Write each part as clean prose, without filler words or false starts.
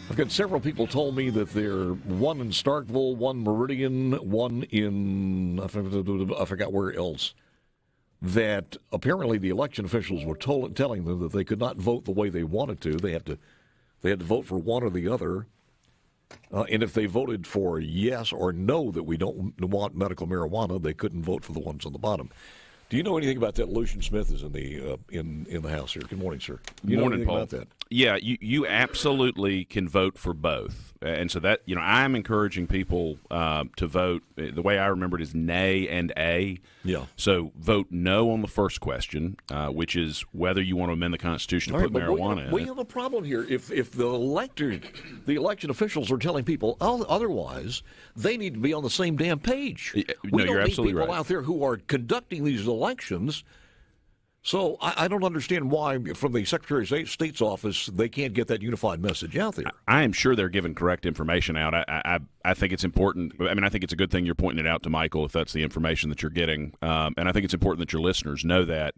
I've got several people told me that they're one in Starkville, one Meridian, one in, I forgot where else, that apparently the election officials were telling them that they could not vote the way they wanted to. They had to vote for one or the other. And if they voted for yes or no that we don't want medical marijuana, they couldn't vote for the ones on the bottom. Do you know anything about that? Lucien Smith is in the house here. Good morning, sir. You Morning, know anything Paul. about that? Yeah, you absolutely can vote for both. And so that, I'm encouraging people to vote. The way I remember it is nay and A. Yeah. So vote no on the first question, which is whether you want to amend the Constitution to put marijuana in we it. have a problem here. If the election officials are telling people otherwise, they need to be on the same damn page. We don't you're need absolutely people right. out there who are conducting these elections. So I don't understand why, from the Secretary of State's office, they can't get that unified message out there. I am sure they're giving correct information out. I think it's important. I mean, I think it's a good thing you're pointing it out to Michael if that's the information that you're getting. And I think it's important that your listeners know that.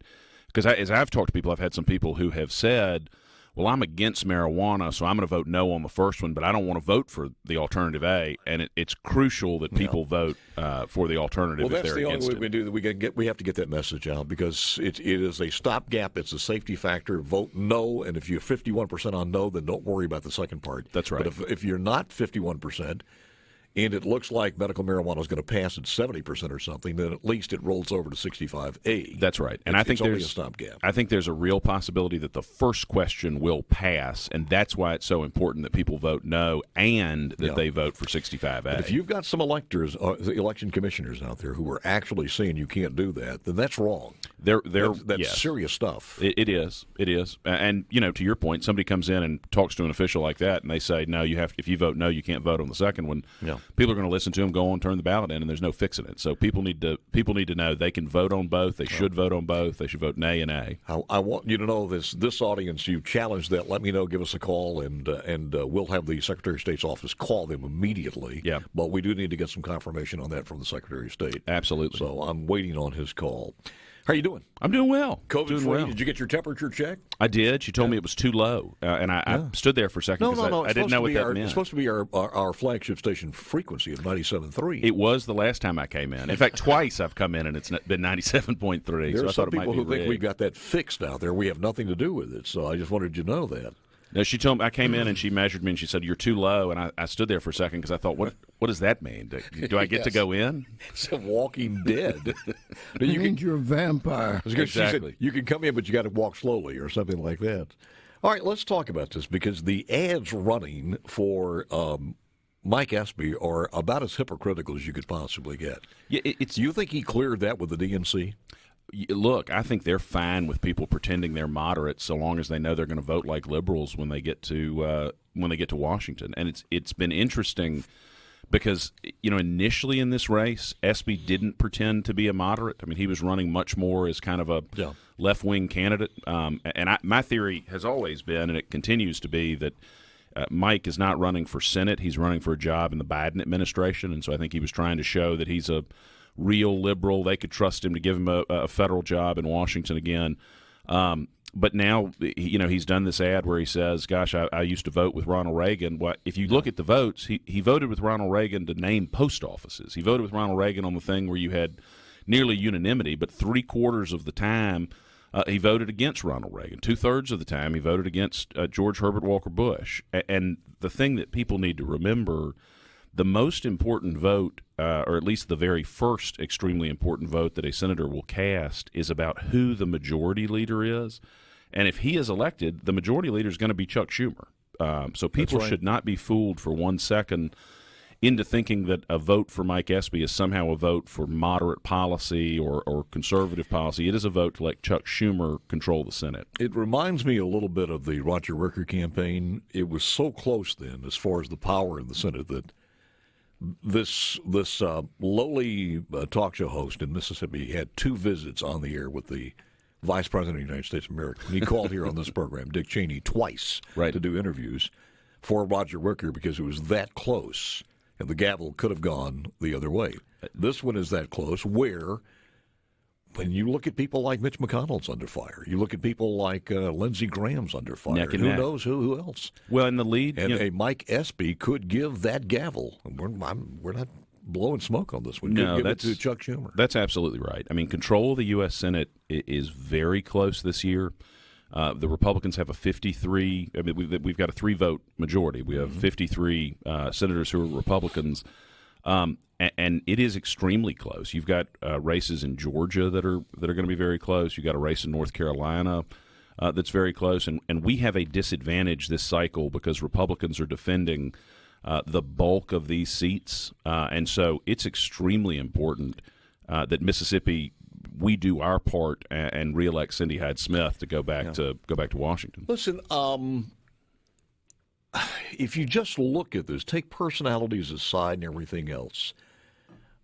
Because as I've talked to people, I've had some people who have said, well, I'm against marijuana, so I'm going to vote no on the first one, but I don't want to vote for the alternative A. And it's crucial that people vote for the alternative if they're against it. Well, that's the only way we do that. We have to get that message out because it is a stopgap. It's a safety factor. Vote no, and if you're 51% on no, then don't worry about the second part. That's right. But if you're not 51%, and it looks like medical marijuana is going to pass at 70% or something, then at least it rolls over to 65A. That's right. And I think only there's a stopgap. I think there's a real possibility that the first question will pass, and that's why it's so important that people vote no and that they vote for 65A. But if you've got some electors, election commissioners out there who are actually saying you can't do that, then that's wrong. That's serious stuff. It is. And to your point, somebody comes in and talks to an official like that, and they say, no, if you vote no, you can't vote on the second one. Yeah. People are going to listen to them, go on, turn the ballot in, and there's no fixing it. So people need to know they can vote on both. They should vote on both. They should vote nay and A. I want you to know this audience. You challenge that. Let me know. Give us a call, and we'll have the Secretary of State's office call them immediately. Yeah. But we do need to get some confirmation on that from the Secretary of State. Absolutely. So I'm waiting on his call. How are you doing? I'm doing well. COVID-free. Well. Did you get your temperature checked? I did. She told me it was too low, and I stood there for a second because I didn't know what that meant. It's supposed to be our flagship station frequency of 97.3. It was the last time I came in. In fact, twice I've come in and it's been 97.3. There are some people who think we've got that fixed out there. We have nothing to do with it, so I just wanted you to know that. No, she told me, I came in and she measured me and she said, "You're too low." And I stood there for a second because I thought, what does that mean? Do I get to go in? It's a Walking Dead. You're a vampire. Exactly. She said, you can come in, but you got to walk slowly or something like that. All right, let's talk about this because the ads running for Mike Espy are about as hypocritical as you could possibly get. Yeah, Do you think he cleared that with the DNC? Look, I think they're fine with people pretending they're moderates so long as they know they're going to vote like liberals when they get to Washington. And it's been interesting because initially in this race, Espy didn't pretend to be a moderate. I mean, he was running much more as kind of a left-wing candidate. My theory has always been, and it continues to be, that Mike is not running for Senate. He's running for a job in the Biden administration, and so I think he was trying to show that he's a real liberal. They could trust him to give him a federal job in Washington again. But now, he's done this ad where he says, gosh, I used to vote with Ronald Reagan. Well, if you look at the votes, he voted with Ronald Reagan to name post offices. He voted with Ronald Reagan on the thing where you had nearly unanimity, but 3/4 of the time he voted against Ronald Reagan. 2/3 of the time he voted against George Herbert Walker Bush. And the thing that people need to remember, the most important vote, or at least the very first extremely important vote that a senator will cast, is about who the majority leader is. And if he is elected, the majority leader is going to be Chuck Schumer. So people should not be fooled for 1 second into thinking that a vote for Mike Espy is somehow a vote for moderate policy or conservative policy. It is a vote to let Chuck Schumer control the Senate. It reminds me a little bit of the Roger Wicker campaign. It was so close then as far as the power in the Senate that this lowly talk show host in Mississippi had 2 visits on the air with the Vice President of the United States of America. He called here on this program, Dick Cheney, twice to do interviews for Roger Wicker because it was that close, and the gavel could have gone the other way. This one is that close where when you look at people like Mitch McConnell's under fire, you look at people like Lindsey Graham's under fire. Neck and who neck. knows who else? Well, in the lead, And a Mike Espy could give that gavel. We're not blowing smoke on this one. No, give it that's to Chuck Schumer. That's absolutely right. I mean, control of the U.S. Senate is very close this year. The Republicans have a 53. I mean, we've got a 3-vote majority. We have 53 senators who are Republicans, and it is extremely close. You've got races in Georgia that are going to be very close. You've got a race in North Carolina that's very close, and we have a disadvantage this cycle because Republicans are defending the bulk of these seats, and so it's extremely important that Mississippi, we do our part and reelect Cindy Hyde-Smith to go back to Washington. Listen, if you just look at this, take personalities aside and everything else,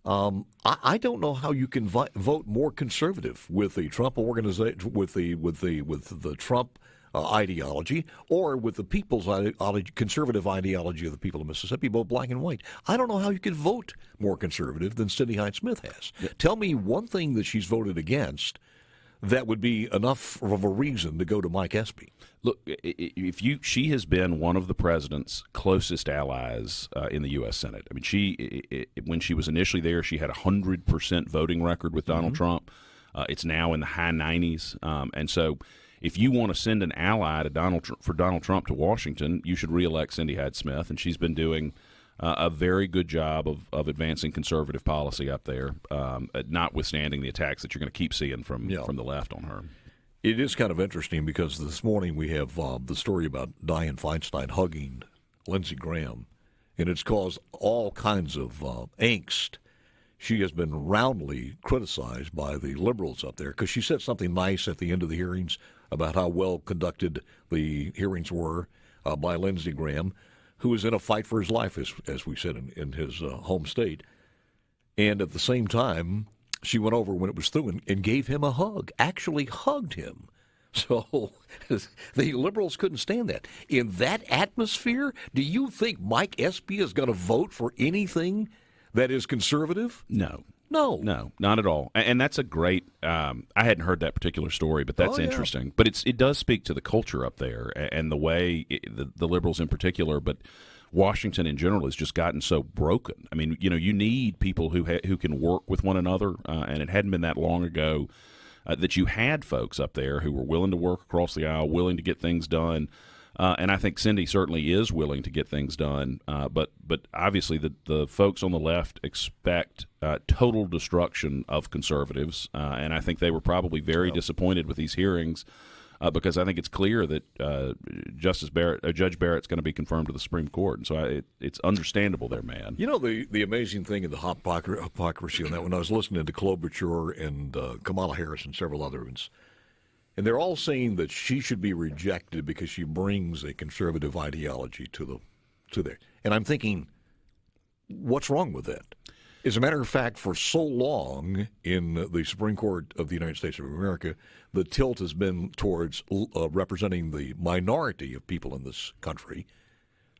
I don't know how you can vote more conservative with the Trump organization, with the Trump ideology, or with the people's conservative ideology of the people of Mississippi, both black and white. I don't know how you could vote more conservative than Cindy Hyde-Smith has. Yeah. Tell me one thing that she's voted against that would be enough of a reason to go to Mike Espy. Look, she has been one of the president's closest allies in the U.S. Senate. I mean, when she was initially there, she had a 100% voting record with Donald Trump. It's now in the high 90s, and so if you want to send an ally to Donald Trump to Washington, you should reelect Cindy Hyde-Smith, and she's been doing a very good job of advancing conservative policy up there, notwithstanding the attacks that you're going to keep seeing from the left on her. It is kind of interesting because this morning we have the story about Dianne Feinstein hugging Lindsey Graham, and it's caused all kinds of angst. She has been roundly criticized by the liberals up there because she said something nice at the end of the hearings about how well conducted the hearings were by Lindsey Graham, who is in a fight for his life, as we said, in his home state. And at the same time, she went over when it was through and gave him a hug, actually hugged him. So the liberals couldn't stand that. In that atmosphere, do you think Mike Espy is going to vote for anything that is conservative? No, not at all. And that's a great. I hadn't heard that particular story, but that's interesting. But it does speak to the culture up there and the way the liberals in particular, but Washington in general has just gotten so broken. I mean, you need people who can work with one another, and it hadn't been that long ago that you had folks up there who were willing to work across the aisle, willing to get things done. And I think Cindy certainly is willing to get things done, but obviously the folks on the left expect total destruction of conservatives, and I think they were probably very disappointed with these hearings because I think it's clear that Judge Barrett's going to be confirmed to the Supreme Court, and so it's understandable they're mad. You know, the amazing thing in the hypocrisy on that, when I was listening to Klobuchar and Kamala Harris and several other ones, and they're all saying that she should be rejected because she brings a conservative ideology to there. And I'm thinking, what's wrong with that? As a matter of fact, for so long in the Supreme Court of the United States of America, the tilt has been towards representing the minority of people in this country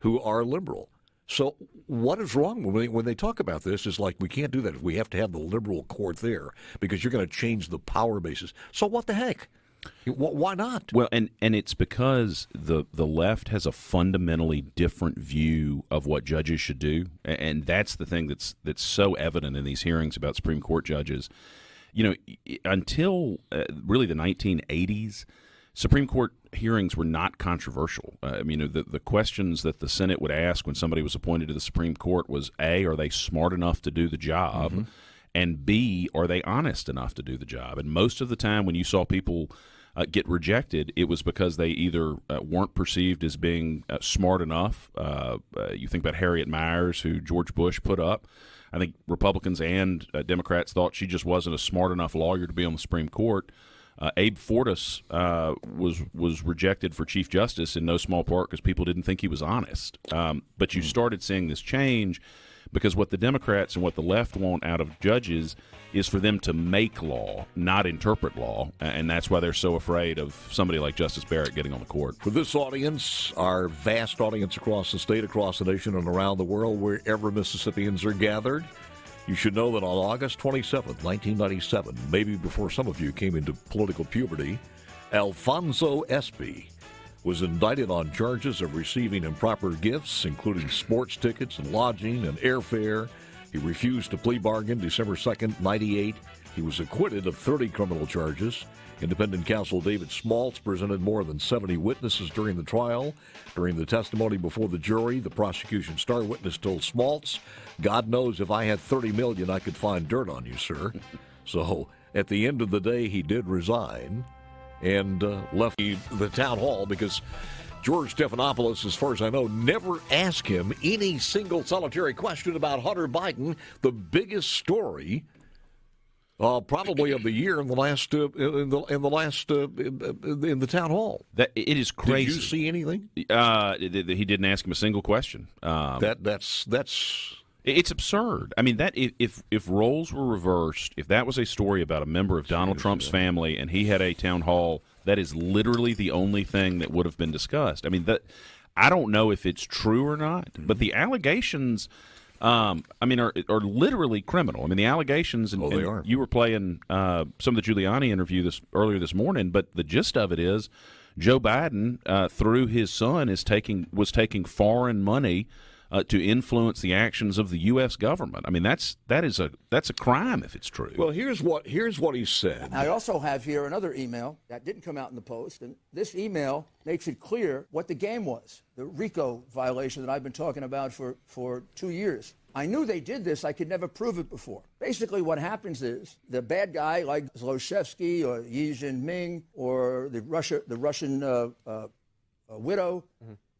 who are liberal. So what is wrong when they talk about this? It's like, we can't do that. We have to have the liberal court there because you're going to change the power basis. So what the heck? Why not? Well, and it's because the left has a fundamentally different view of what judges should do, and that's the thing that's so evident in these hearings about Supreme Court judges. Until really the 1980s, Supreme Court hearings were not controversial. The questions that the Senate would ask when somebody was appointed to the Supreme Court was, A, are they smart enough to do the job? Mm-hmm. And B, are they honest enough to do the job? And most of the time when you saw people get rejected, it was because they either weren't perceived as being smart enough. You think about Harriet Miers, who George Bush put up. I think Republicans and Democrats thought she just wasn't a smart enough lawyer to be on the Supreme Court. Abe Fortas was rejected for Chief Justice in no small part because people didn't think he was honest. But you started seeing this change because what the Democrats and what the left want out of judges is for them to make law, not interpret law, and that's why they're so afraid of somebody like Justice Barrett getting on the court. For this audience, our vast audience across the state, across the nation, and around the world, wherever Mississippians are gathered, You should know that on August 27th, 1997, maybe before some of you came into political puberty, Alfonso Espy was indicted on charges of receiving improper gifts, including sports tickets and lodging and airfare. He refused to plea bargain December 2nd, 98. He was acquitted of 30 criminal charges. Independent counsel David Smaltz presented more than 70 witnesses during the trial. During the testimony before the jury, the prosecution's star witness told Smaltz, "God knows if I had $30 million, I could find dirt on you, sir." So at the end of the day, he did resign and left the town hall because George Stephanopoulos, as far as I know, never asked him any single solitary question about Hunter Biden, the biggest story probably of the year in the town hall. That it is crazy. Did you see anything? He didn't ask him a single question. That's It's absurd. I mean, that if roles were reversed, if that was a story about a member of Donald Trump's family and he had a town hall, that is literally the only thing that would have been discussed. I mean, I don't know if it's true or not, but the allegations, are literally criminal. I mean, the allegations, and they are. You were playing some of the Giuliani interview earlier this morning, but the gist of it is Joe Biden, through his son, was taking foreign money to influence the actions of the U.S. government. I mean, that's a crime if it's true. Well, here's what he said. I also have here another email that didn't come out in the Post, and this email makes it clear what the game was, the RICO violation that I've been talking about for 2 years. I knew they did this. I could never prove it before. Basically, what happens is the bad guy, like Zlochevsky or Yi Jinping or the Russian widow,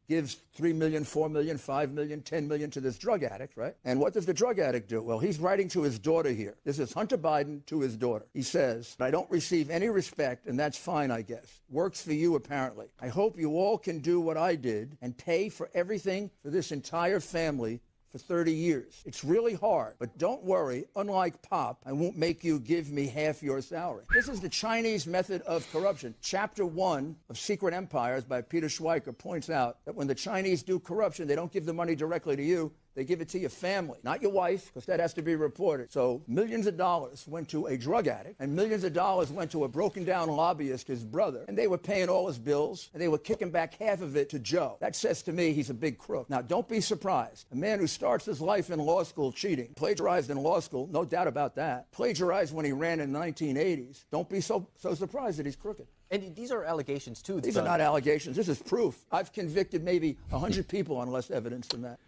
gives $3 million, $4 million, $5 million, $10 million to this drug addict, right? And what does the drug addict do? Well, he's writing to his daughter here. This is Hunter Biden to his daughter. He says, "I don't receive any respect, and that's fine, I guess. Works for you, apparently. I hope you all can do what I did and pay for everything for this entire family for 30 years. It's really hard, but don't worry. Unlike Pop, I won't make you give me half your salary." This is the Chinese method of corruption. Chapter 1 of Secret Empires by Peter Schweiker points out that when the Chinese do corruption, they don't give the money directly to you. They give it to your family, not your wife, because that has to be reported. So millions of dollars went to a drug addict, and millions of dollars went to a broken-down lobbyist, his brother, and they were paying all his bills, and they were kicking back half of it to Joe. That says to me he's a big crook. Now, don't be surprised. A man who starts his life in law school cheating, plagiarized in law school, no doubt about that, plagiarized when he ran in the 1980s. Don't be so surprised that he's crooked. And these are allegations, too. These are not allegations. This is proof. I've convicted maybe 100 people on less evidence than that.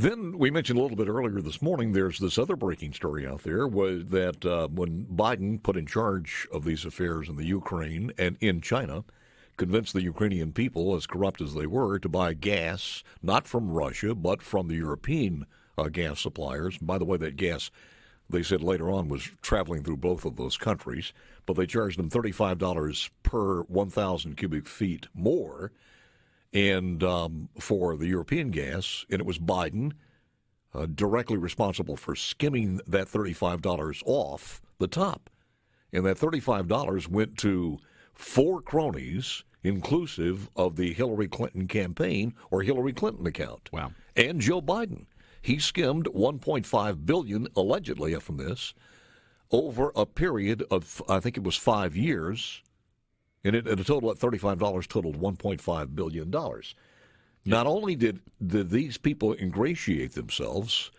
Then we mentioned a little bit earlier this morning, there's this other breaking story out there was that when Biden put in charge of these affairs in the Ukraine and in China, convinced the Ukrainian people, as corrupt as they were, to buy gas, not from Russia, but from the European gas suppliers. And by the way, that gas, they said later on, was traveling through both of those countries, but they charged them $35 per 1,000 cubic feet more. And for the European gas, and it was Biden directly responsible for skimming that $35 off the top. And that $35 went to 4 cronies, inclusive of the Hillary Clinton campaign or Hillary Clinton account. Wow. And Joe Biden. He skimmed $1.5 billion, allegedly, from this, over a period of, I think it was 5 years. And a total at $35 totaled $1.5 billion. Not only did these people ingratiate themselves,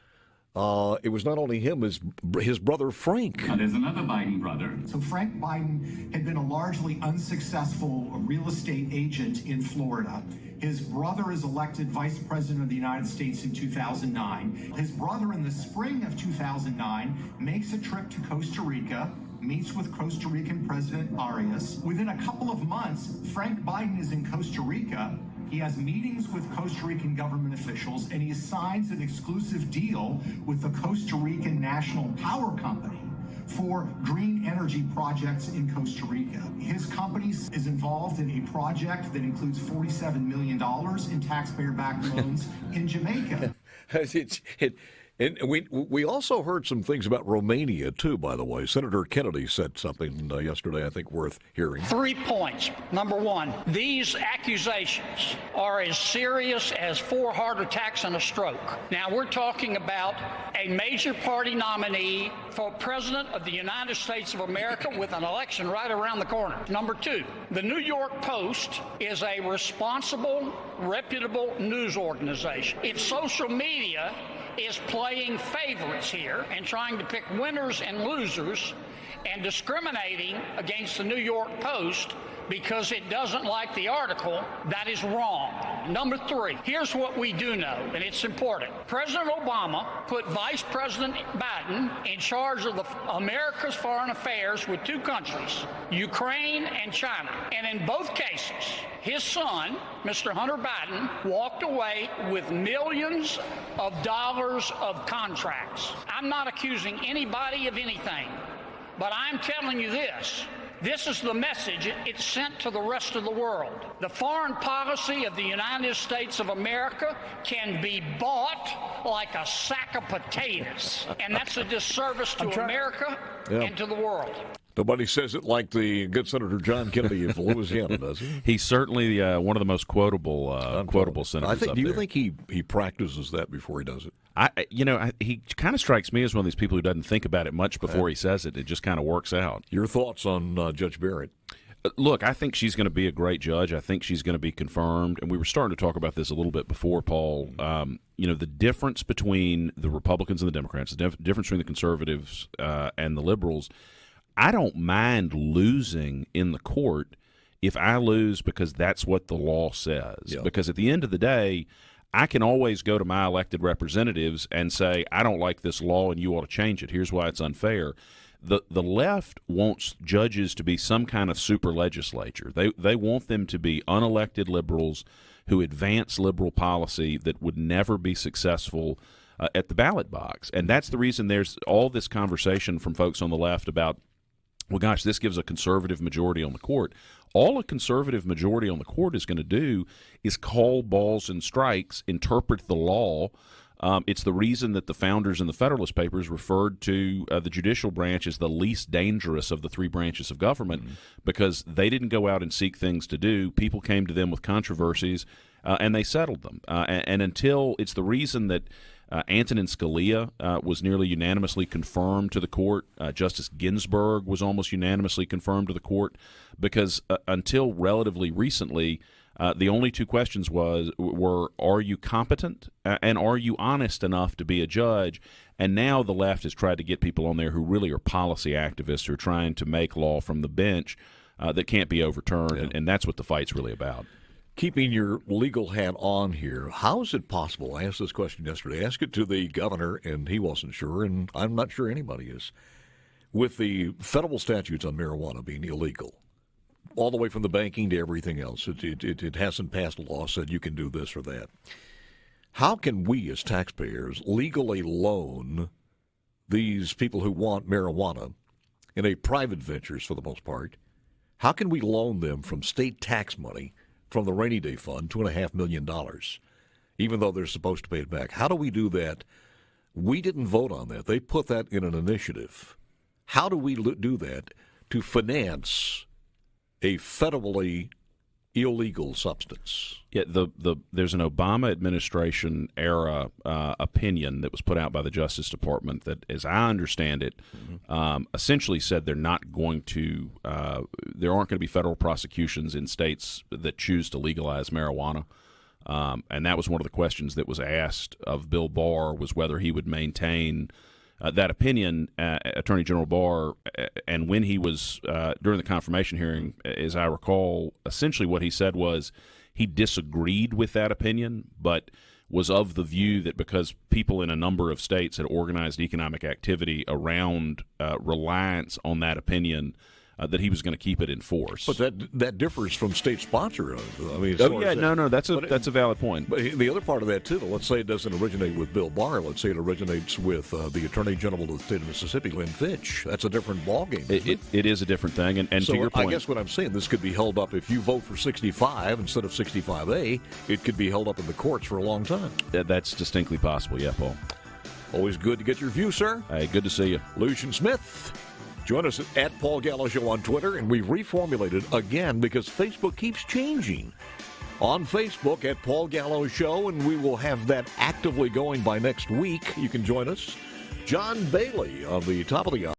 it was not only him, his brother Frank. There's another Biden brother. So Frank Biden had been a largely unsuccessful real estate agent in Florida. His brother is elected vice president of the United States in 2009. His brother in the spring of 2009 makes a trip to Costa Rica, meets with Costa Rican President Arias. Within a couple of months, Frank Biden is in Costa Rica. He has meetings with Costa Rican government officials, and he signs an exclusive deal with the Costa Rican National Power Company for green energy projects in Costa Rica. His company is involved in a project that includes $47 million in taxpayer-backed loans in Jamaica. And we also heard some things about Romania, too, by the way. Senator Kennedy said something yesterday, I think, worth hearing. 3 points. Number one, these accusations are as serious as 4 heart attacks and a stroke. Now, we're talking about a major party nominee for President of the United States of America with an election right around the corner. Number two, the New York Post is a responsible, reputable news organization. Its social media is playing favorites here and trying to pick winners and losers and discriminating against the New York Post because it doesn't like the article. That is wrong. Number three, here's what we do know, and it's important. President Obama put Vice President Biden in charge of America's foreign affairs with 2 countries, Ukraine and China. And in both cases, his son, Mr. Hunter Biden, walked away with millions of dollars of contracts. I'm not accusing anybody of anything, but I'm telling you this. This is the message it's sent to the rest of the world. The foreign policy of the United States of America can be bought like a sack of potatoes. And that's a disservice to America and to the world. Nobody says it like the good Senator John Kennedy of Louisiana, does he? He's certainly one of the most quotable senators. Do you think he practices that before he does it? He kind of strikes me as one of these people who doesn't think about it much before he says it. It just kind of works out. Your thoughts on Judge Barrett? Look, I think she's going to be a great judge. I think she's going to be confirmed. And we were starting to talk about this a little bit before, Paul. The difference between the Republicans and the Democrats, the difference between the conservatives and the liberals, I don't mind losing in the court if I lose because that's what the law says. Yeah. Because at the end of the day, I can always go to my elected representatives and say, I don't like this law and you ought to change it. Here's why it's unfair. The left wants judges to be some kind of super legislature. They want them to be unelected liberals who advance liberal policy that would never be successful at the ballot box. And that's the reason there's all this conversation from folks on the left about, well, gosh, this gives a conservative majority on the court. All a conservative majority on the court is going to do is call balls and strikes, interpret the law. It's the reason that the founders in the Federalist Papers referred to the judicial branch as the least dangerous of the 3 branches of government because they didn't go out and seek things to do. People came to them with controversies, and they settled them. And until it's the reason that Antonin Scalia was nearly unanimously confirmed to the court. Justice Ginsburg was almost unanimously confirmed to the court because until relatively recently, the only 2 questions were are you competent and are you honest enough to be a judge? And now the left has tried to get people on there who really are policy activists who are trying to make law from the bench that can't be overturned, and that's what the fight's really about. Keeping your legal hat on here, how is it possible? I asked this question yesterday. Ask it to the governor, and he wasn't sure, and I'm not sure anybody is. With the federal statutes on marijuana being illegal, all the way from the banking to everything else, it hasn't passed a law said you can do this or that. How can we as taxpayers legally loan these people who want marijuana in a private ventures for the most part? How can we loan them from state tax money from the rainy day fund, $2.5 million, even though they're supposed to pay it back? How do we do that? We didn't vote on that. They put that in an initiative. How do we do that to finance a federally illegal substance? Yeah, there's an Obama administration era opinion that was put out by the Justice Department that, as I understand it, essentially said they're not going to there aren't going to be federal prosecutions in states that choose to legalize marijuana. And that was one of the questions that was asked of Bill Barr, was whether he would maintain that opinion, Attorney General Barr. And when he was during the confirmation hearing, as I recall, essentially what he said was he disagreed with that opinion, but was of the view that because people in a number of states had organized economic activity around reliance on that opinion, that he was going to keep it in force. But that differs from state sponsor. I mean, that's a valid point. But the other part of that too, let's say it doesn't originate with Bill Barr. Let's say it originates with the Attorney General of the state of Mississippi, Lynn Fitch. That's a different ballgame. It is a different thing. And so to your point, I guess what I'm saying, this could be held up if you vote for 65 instead of 65A. It could be held up in the courts for a long time. That's distinctly possible. Yeah, Paul. Always good to get your view, sir. Hey, good to see you. Lucien Smith. Join us at Paul Gallo Show on Twitter, and we've reformulated again because Facebook keeps changing. On Facebook at Paul Gallo Show, and we will have that actively going by next week. You can join us. John Bailey of the top of the hour.